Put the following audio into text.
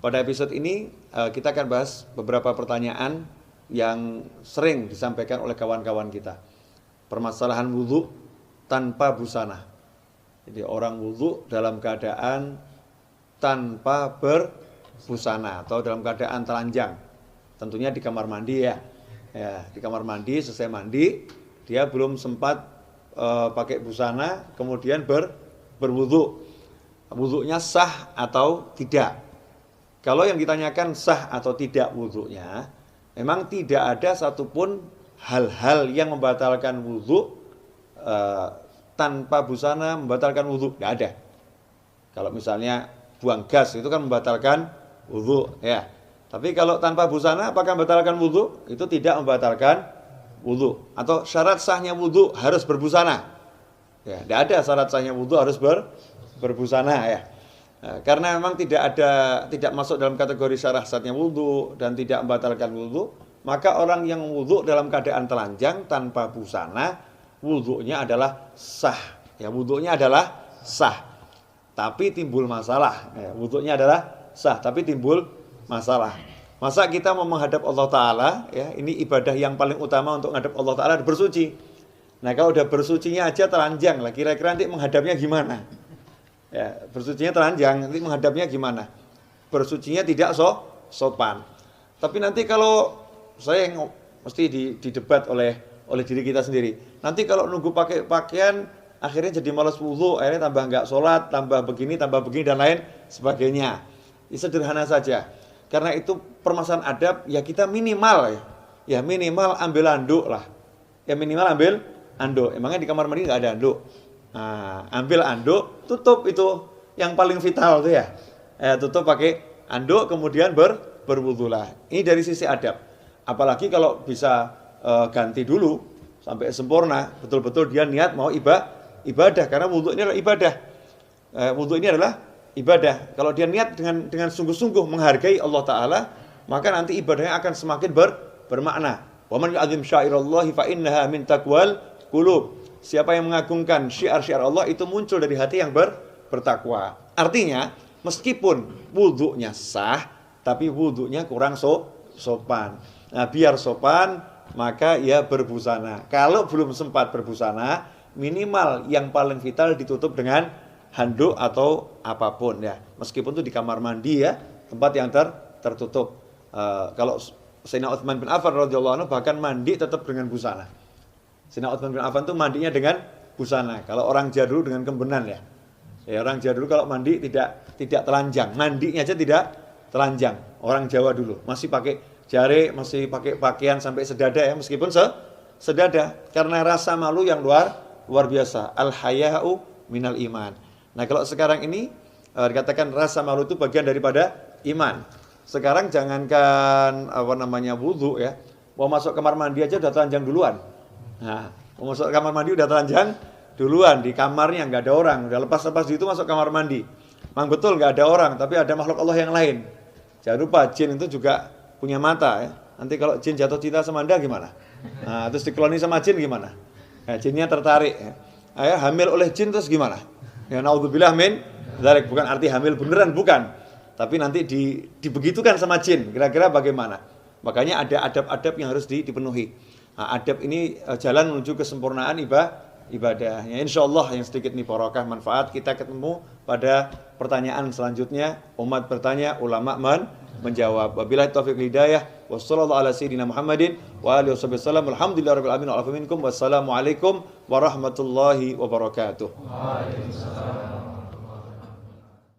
Pada episode ini kita akan bahas beberapa pertanyaan yang sering disampaikan oleh kawan-kawan kita. Permasalahan wudhu tanpa busana. Jadi orang wudhu dalam keadaan tanpa berbusana atau dalam keadaan telanjang. Tentunya di kamar mandi ya. Di kamar mandi, selesai mandi, dia belum sempat pakai busana, kemudian berwudhu. Wudhunya sah atau tidak? Kalau yang ditanyakan sah atau tidak wudhunya, memang tidak ada satupun hal-hal yang membatalkan wudhu tanpa busana membatalkan wudhu, tidak ada. Kalau misalnya buang gas itu kan membatalkan wudhu, ya. Tapi kalau tanpa busana apakah membatalkan wudhu? Itu tidak membatalkan wudhu. Atau syarat sahnya wudhu harus berbusana? Ya, tidak ada syarat sahnya wudhu harus berbusana, ya. Karena memang tidak masuk dalam kategori syarat sahnya wudhu dan tidak membatalkan wudhu, maka orang yang wudhu dalam keadaan telanjang tanpa busana, wudhunya adalah sah. Ya, wudhunya adalah sah. Tapi timbul masalah. Ya, wudhunya adalah sah, tapi timbul masalah. Masa kita mau menghadap Allah Ta'ala, ya, ini ibadah yang paling utama untuk menghadap Allah Ta'ala, bersuci. Nah, kalau udah bersucinya aja telanjang lah, kira-kira nanti menghadapnya gimana? Ya, bersucinya telanjang, nanti menghadapnya gimana? Bersucinya tidak sopan. Tapi nanti kalau saya mesti didebat oleh diri kita sendiri. Nanti kalau nunggu pakai pakaian, akhirnya jadi malas wudhu, akhirnya tambah nggak sholat, tambah begini dan lain sebagainya. Ya, sederhana saja. Karena itu permasalahan adab, ya kita minimal ya minimal ambil anduk lah. Ya minimal ambil anduk. Emangnya di kamar mandi nggak ada anduk? Nah, ambil anduk, tutup itu yang paling vital tuh ya. Tutup pakai anduk, kemudian berwudhulah. Ini dari sisi adab. Apalagi kalau bisa ganti dulu sampai sempurna, betul-betul dia niat mau ibadah, karena wudhu ini adalah ibadah. Wudhu ini adalah ibadah. Kalau dia niat dengan sungguh-sungguh menghargai Allah Ta'ala, maka nanti ibadahnya akan semakin bermakna. Wa man yu'azzim syairallahi fa innaha min taqwal qulub. Siapa yang mengagungkan syiar-syiar Allah itu muncul dari hati yang bertakwa. Artinya, meskipun wudhunya sah, tapi wudhunya kurang sopan. Nah, biar sopan, maka ia berbusana. Kalau belum sempat berbusana, minimal yang paling vital ditutup dengan handuk atau apapun ya. Meskipun itu di kamar mandi ya, tempat yang tertutup. Kalau Sayyidina Utsman bin Affan radhiyallahu anhu bahkan mandi tetap dengan busana. Sayyidina Utsman bin Affan itu mandinya dengan busana. Kalau orang jadul dengan kembenan ya. Ya, orang jadul kalau mandi tidak telanjang, mandinya aja tidak telanjang. Orang Jawa dulu masih pakai jari, masih pakai pakaian sampai sedada ya, meskipun sedada, karena rasa malu yang luar biasa. Al-haya'u minal iman. Nah, kalau sekarang ini dikatakan rasa malu itu bagian daripada iman. Sekarang jangankan wudhu ya, mau masuk kamar mandi aja udah telanjang duluan. Nah, mau masuk kamar mandi udah telanjang duluan, di kamarnya nggak ada orang, udah lepas-lepas itu masuk kamar mandi. Memang betul nggak ada orang, tapi ada makhluk Allah yang lain. Jangan lupa jin itu juga punya mata ya. Nanti kalau jin jatuh cinta sama Anda gimana? Nah, terus dikeloni sama jin gimana? Nah, jinnya tertarik ya. Hamil oleh jin terus gimana? Ya naudzubillah min dzalik, bukan arti hamil beneran, bukan. Tapi nanti dibegitukan sama jin, kira-kira bagaimana? Makanya ada adab-adab yang harus dipenuhi. Nah, adab ini jalan menuju kesempurnaan ibadah. Ya, insyaallah yang sedikit ini barokah manfaat. Kita ketemu pada pertanyaan selanjutnya. Umat bertanya, ulama menjawab. Wabillahi taufiq hidayah. Wassallallahu ala sayyidina Muhammadin wa alihi wasallam. Alhamdulillahirabbil alamin. Wassalamualaikum warahmatullahi wabarakatuh. Waalaikumsalam.